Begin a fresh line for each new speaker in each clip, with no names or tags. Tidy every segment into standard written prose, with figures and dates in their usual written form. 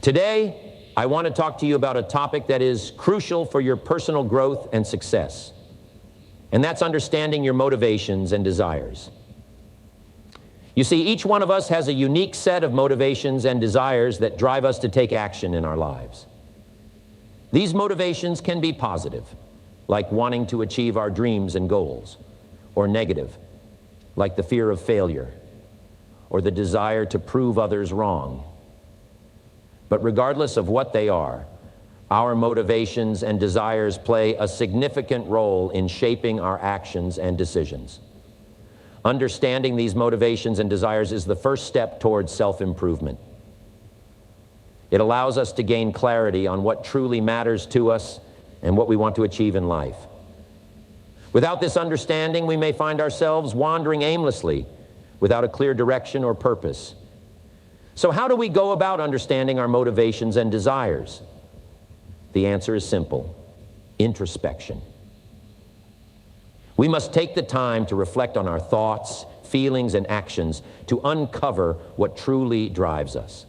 Today, I want to talk to you about a topic that is crucial for your personal growth and success, and that's understanding your motivations and desires. You see, each one of us has a unique set of motivations and desires that drive us to take action in our lives. These motivations can be positive, like wanting to achieve our dreams and goals, or negative, like the fear of failure, or the desire to prove others wrong. But regardless of what they are, our motivations and desires play a significant role in shaping our actions and decisions. Understanding these motivations and desires is the first step towards self-improvement. It allows us to gain clarity on what truly matters to us and what we want to achieve in life. Without this understanding, we may find ourselves wandering aimlessly without a clear direction or purpose. So how do we go about understanding our motivations and desires? The answer is simple: introspection. We must take the time to reflect on our thoughts, feelings, and actions to uncover what truly drives us.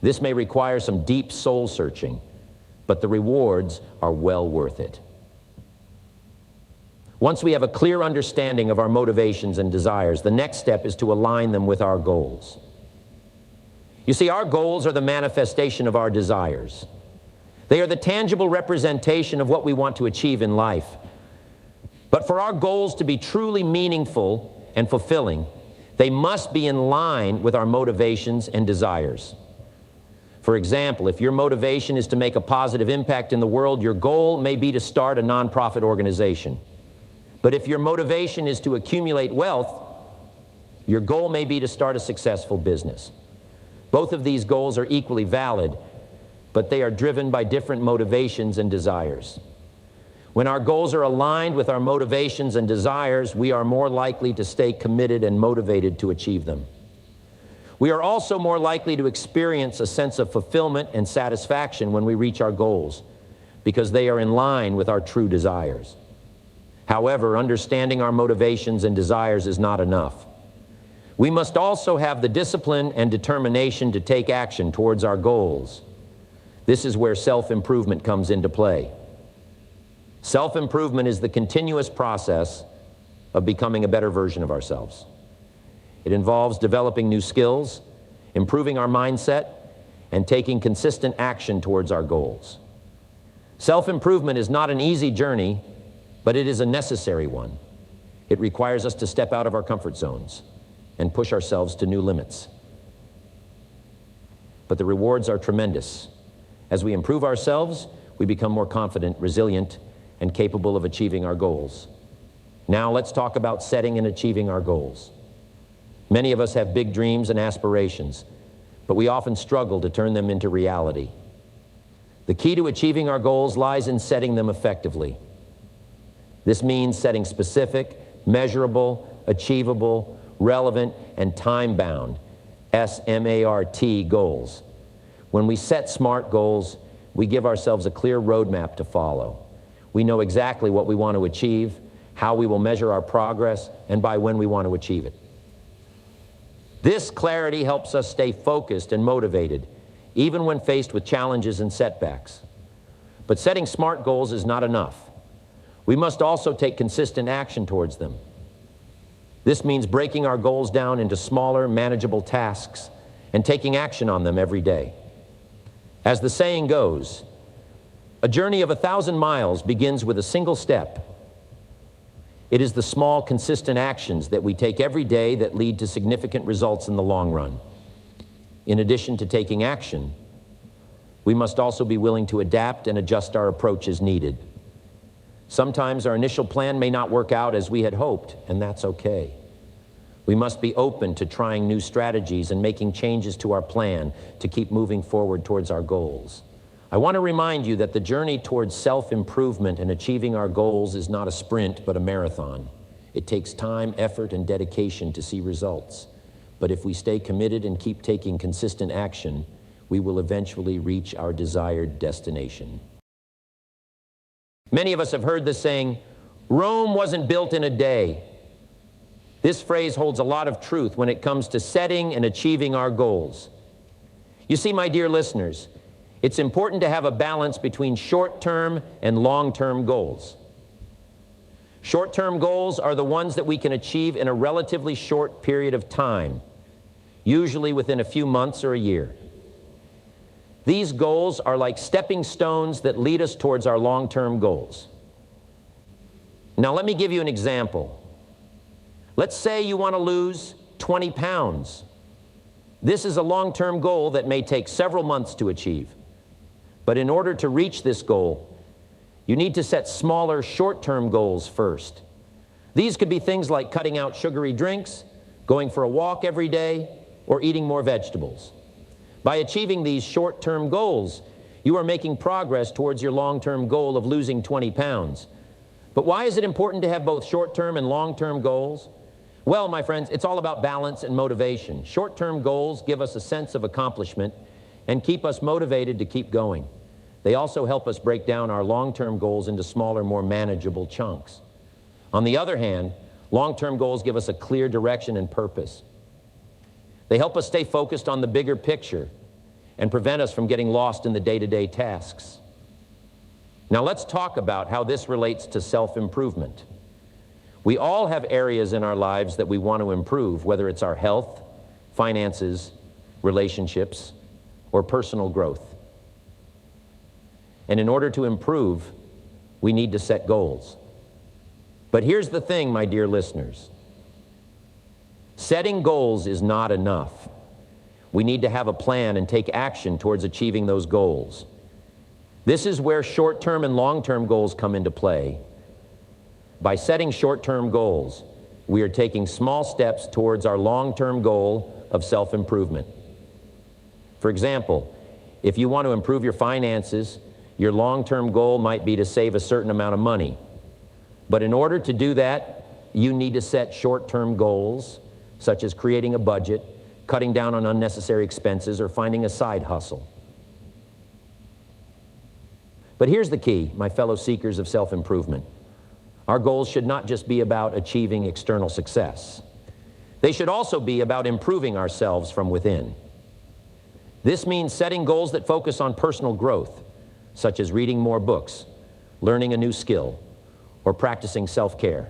This may require some deep soul searching, but the rewards are well worth it. Once we have a clear understanding of our motivations and desires, the next step is to align them with our goals. You see, our goals are the manifestation of our desires. They are the tangible representation of what we want to achieve in life. But for our goals to be truly meaningful and fulfilling, they must be in line with our motivations and desires. For example, if your motivation is to make a positive impact in the world, your goal may be to start a nonprofit organization. But if your motivation is to accumulate wealth, your goal may be to start a successful business. Both of these goals are equally valid, but they are driven by different motivations and desires. When our goals are aligned with our motivations and desires, we are more likely to stay committed and motivated to achieve them. We are also more likely to experience a sense of fulfillment and satisfaction when we reach our goals, because they are in line with our true desires. However, understanding our motivations and desires is not enough. We must also have the discipline and determination to take action towards our goals. This is where self-improvement comes into play. Self-improvement is the continuous process of becoming a better version of ourselves. It involves developing new skills, improving our mindset, and taking consistent action towards our goals. Self-improvement is not an easy journey, but it is a necessary one. It requires us to step out of our comfort zones and push ourselves to new limits. But the rewards are tremendous. As we improve ourselves, we become more confident, resilient, and capable of achieving our goals. Now let's talk about setting and achieving our goals. Many of us have big dreams and aspirations, but we often struggle to turn them into reality. The key to achieving our goals lies in setting them effectively. This means setting specific, measurable, achievable, relevant, and time-bound, SMART goals. When we set SMART goals, we give ourselves a clear roadmap to follow. We know exactly what we want to achieve, how we will measure our progress, and by when we want to achieve it. This clarity helps us stay focused and motivated, even when faced with challenges and setbacks. But setting SMART goals is not enough. We must also take consistent action towards them. This means breaking our goals down into smaller, manageable tasks and taking action on them every day. As the saying goes, a journey of 1,000 miles begins with a single step. It is the small, consistent actions that we take every day that lead to significant results in the long run. In addition to taking action, we must also be willing to adapt and adjust our approach as needed. Sometimes our initial plan may not work out as we had hoped, and that's okay. We must be open to trying new strategies and making changes to our plan to keep moving forward towards our goals. I want to remind you that the journey towards self-improvement and achieving our goals is not a sprint, but a marathon. It takes time, effort, and dedication to see results. But if we stay committed and keep taking consistent action, we will eventually reach our desired destination. Many of us have heard the saying, Rome wasn't built in a day. This phrase holds a lot of truth when it comes to setting and achieving our goals. You see, my dear listeners, it's important to have a balance between short-term and long-term goals. Short-term goals are the ones that we can achieve in a relatively short period of time, usually within a few months or a year. These goals are like stepping stones that lead us towards our long-term goals. Now, let me give you an example. Let's say you want to lose 20 pounds. This is a long-term goal that may take several months to achieve. But in order to reach this goal, you need to set smaller, short-term goals first. These could be things like cutting out sugary drinks, going for a walk every day, or eating more vegetables. By achieving these short-term goals, you are making progress towards your long-term goal of losing 20 pounds. But why is it important to have both short-term and long-term goals? Well, my friends, it's all about balance and motivation. Short-term goals give us a sense of accomplishment and keep us motivated to keep going. They also help us break down our long-term goals into smaller, more manageable chunks. On the other hand, long-term goals give us a clear direction and purpose. They help us stay focused on the bigger picture and prevent us from getting lost in the day-to-day tasks. Now let's talk about how this relates to self-improvement. We all have areas in our lives that we want to improve, whether it's our health, finances, relationships, or personal growth. And in order to improve, we need to set goals. But here's the thing, my dear listeners. Setting goals is not enough. We need to have a plan and take action towards achieving those goals. This is where short-term and long-term goals come into play. By setting short-term goals, we are taking small steps towards our long-term goal of self-improvement. For example, if you want to improve your finances, your long-term goal might be to save a certain amount of money. But in order to do that, you need to set short-term goals, such as creating a budget, cutting down on unnecessary expenses, or finding a side hustle. But here's the key, my fellow seekers of self-improvement. Our goals should not just be about achieving external success. They should also be about improving ourselves from within. This means setting goals that focus on personal growth, such as reading more books, learning a new skill, or practicing self-care.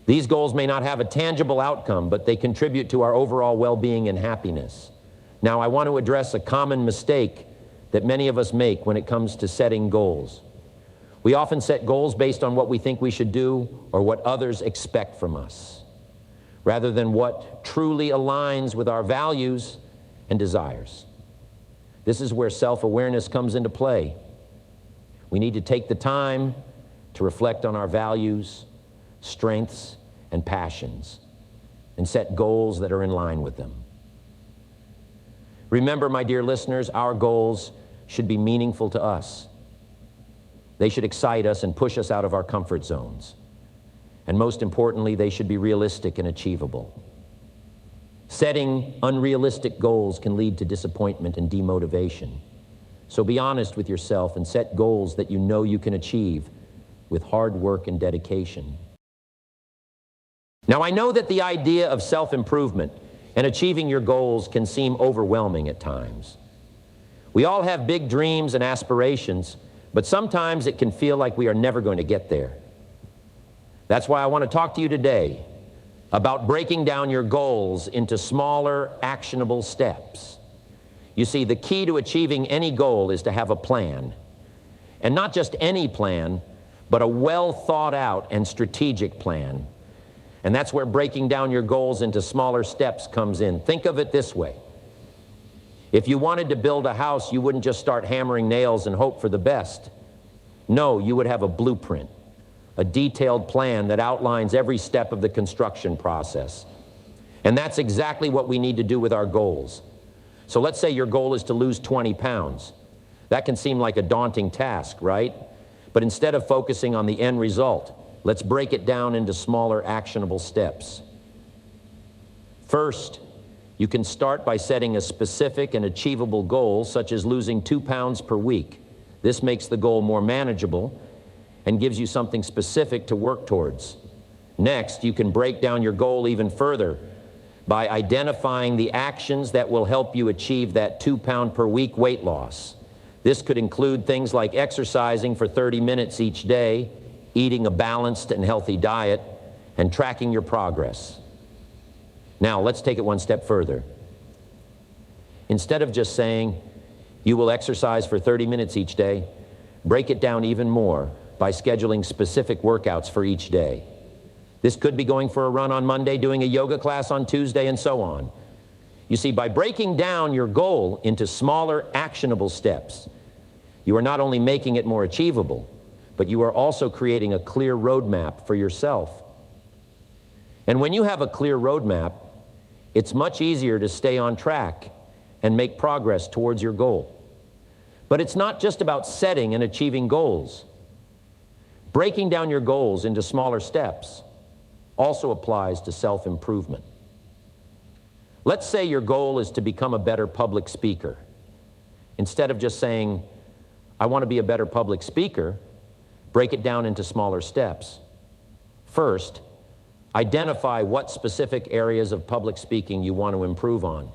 These goals may not have a tangible outcome, but they contribute to our overall well-being and happiness. Now, I want to address a common mistake that many of us make when it comes to setting goals. We often set goals based on what we think we should do or what others expect from us, rather than what truly aligns with our values and desires. This is where self-awareness comes into play. We need to take the time to reflect on our values, strengths, and passions, and set goals that are in line with them. Remember, my dear listeners, our goals should be meaningful to us. They should excite us and push us out of our comfort zones. And most importantly, they should be realistic and achievable. Setting unrealistic goals can lead to disappointment and demotivation. So be honest with yourself and set goals that you know you can achieve with hard work and dedication. Now, I know that the idea of self-improvement and achieving your goals can seem overwhelming at times. We all have big dreams and aspirations, but sometimes it can feel like we are never going to get there. That's why I want to talk to you today about breaking down your goals into smaller, actionable steps. You see, the key to achieving any goal is to have a plan. And not just any plan, but a well thought out and strategic plan. And that's where breaking down your goals into smaller steps comes in. Think of it this way. If you wanted to build a house, you wouldn't just start hammering nails and hope for the best. No, you would have a blueprint, a detailed plan that outlines every step of the construction process. And that's exactly what we need to do with our goals. So let's say your goal is to lose 20 pounds. That can seem like a daunting task, right? But instead of focusing on the end result, let's break it down into smaller, actionable steps. First, you can start by setting a specific and achievable goal, such as losing 2 pounds per week. This makes the goal more manageable and gives you something specific to work towards. Next, you can break down your goal even further by identifying the actions that will help you achieve that 2-pound per week weight loss. This could include things like exercising for 30 minutes each day, eating a balanced and healthy diet, and tracking your progress. Now, let's take it one step further. Instead of just saying, you will exercise for 30 minutes each day, break it down even more by scheduling specific workouts for each day. This could be going for a run on Monday, doing a yoga class on Tuesday, and so on. You see, by breaking down your goal into smaller, actionable steps, you are not only making it more achievable, but you are also creating a clear roadmap for yourself. And when you have a clear roadmap, it's much easier to stay on track and make progress towards your goal. But it's not just about setting and achieving goals. Breaking down your goals into smaller steps also applies to self-improvement. Let's say your goal is to become a better public speaker. Instead of just saying, I want to be a better public speaker, break it down into smaller steps. First, identify what specific areas of public speaking you want to improve on.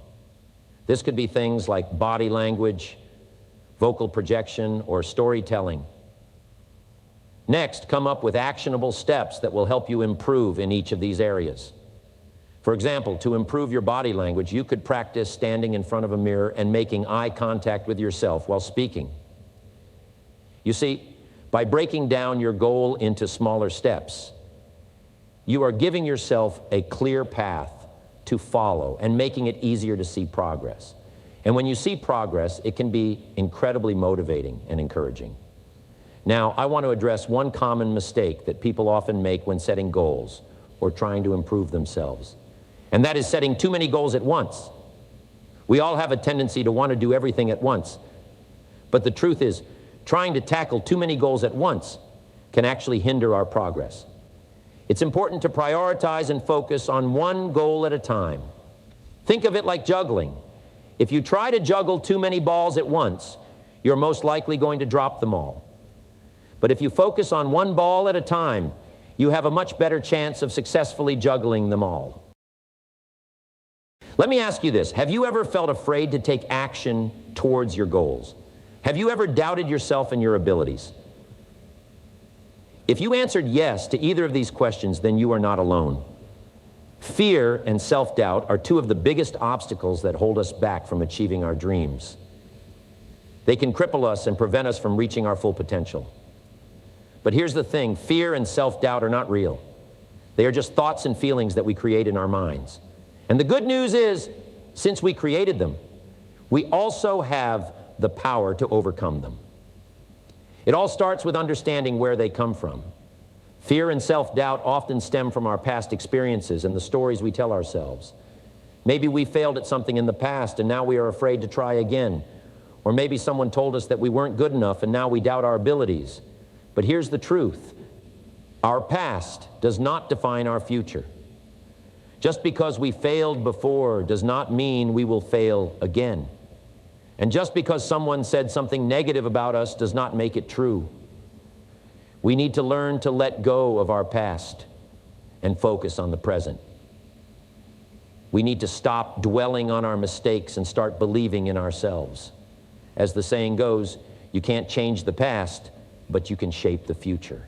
This could be things like body language, vocal projection, or storytelling. Next, come up with actionable steps that will help you improve in each of these areas. For example, to improve your body language, you could practice standing in front of a mirror and making eye contact with yourself while speaking. You see, by breaking down your goal into smaller steps, you are giving yourself a clear path to follow and making it easier to see progress. And when you see progress, it can be incredibly motivating and encouraging. Now, I want to address one common mistake that people often make when setting goals or trying to improve themselves, and that is setting too many goals at once. We all have a tendency to want to do everything at once, but the truth is, trying to tackle too many goals at once can actually hinder our progress. It's important to prioritize and focus on one goal at a time. Think of it like juggling. If you try to juggle too many balls at once, you're most likely going to drop them all. But if you focus on one ball at a time, you have a much better chance of successfully juggling them all. Let me ask you this. Have you ever felt afraid to take action towards your goals? Have you ever doubted yourself and your abilities? If you answered yes to either of these questions, then you are not alone. Fear and self-doubt are two of the biggest obstacles that hold us back from achieving our dreams. They can cripple us and prevent us from reaching our full potential. But here's the thing, fear and self-doubt are not real. They are just thoughts and feelings that we create in our minds. And the good news is, since we created them, we also have the power to overcome them. It all starts with understanding where they come from. Fear and self-doubt often stem from our past experiences and the stories we tell ourselves. Maybe we failed at something in the past and now we are afraid to try again. Or maybe someone told us that we weren't good enough and now we doubt our abilities. But here's the truth. Our past does not define our future. Just because we failed before does not mean we will fail again. And just because someone said something negative about us does not make it true. We need to learn to let go of our past and focus on the present. We need to stop dwelling on our mistakes and start believing in ourselves. As the saying goes, you can't change the past, but you can shape the future.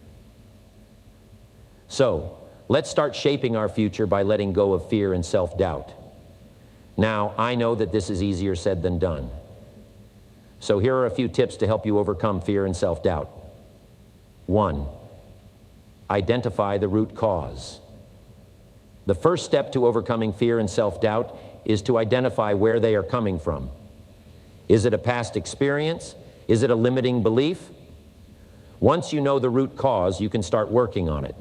So, let's start shaping our future by letting go of fear and self-doubt. Now, I know that this is easier said than done. So here are a few tips to help you overcome fear and self-doubt. 1, identify the root cause. The first step to overcoming fear and self-doubt is to identify where they are coming from. Is it a past experience? Is it a limiting belief? Once you know the root cause, you can start working on it.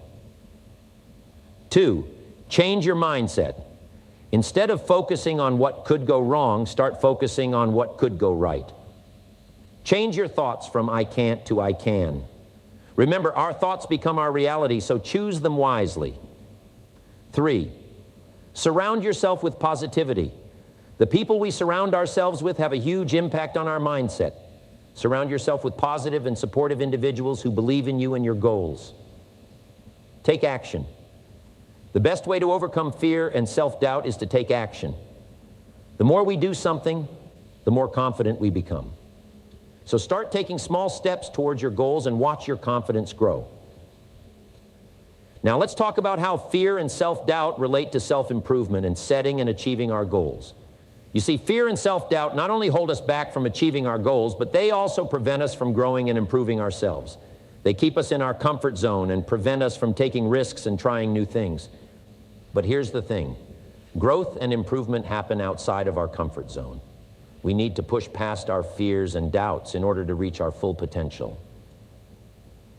2, change your mindset. Instead of focusing on what could go wrong, start focusing on what could go right. Change your thoughts from I can't to I can. Remember, our thoughts become our reality, so choose them wisely. 3, surround yourself with positivity. The people we surround ourselves with have a huge impact on our mindset. Surround yourself with positive and supportive individuals who believe in you and your goals. Take action. The best way to overcome fear and self-doubt is to take action. The more we do something, the more confident we become. So start taking small steps towards your goals and watch your confidence grow. Now let's talk about how fear and self-doubt relate to self-improvement and setting and achieving our goals. You see, fear and self-doubt not only hold us back from achieving our goals, but they also prevent us from growing and improving ourselves. They keep us in our comfort zone and prevent us from taking risks and trying new things. But here's the thing. Growth and improvement happen outside of our comfort zone. We need to push past our fears and doubts in order to reach our full potential.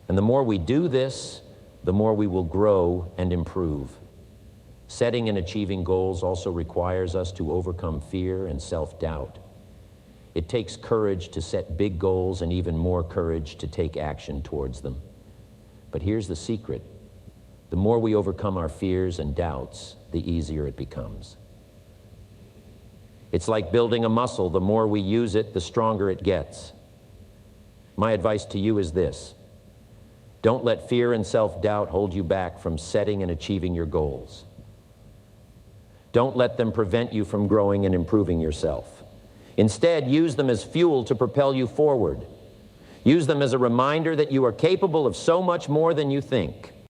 And the more we do this, the more we will grow and improve. Setting and achieving goals also requires us to overcome fear and self-doubt. It takes courage to set big goals and even more courage to take action towards them. But here's the secret. The more we overcome our fears and doubts, the easier it becomes. It's like building a muscle. The more we use it, the stronger it gets. My advice to you is this. Don't let fear and self-doubt hold you back from setting and achieving your goals. Don't let them prevent you from growing and improving yourself. Instead, use them as fuel to propel you forward. Use them as a reminder that you are capable of so much more than you think.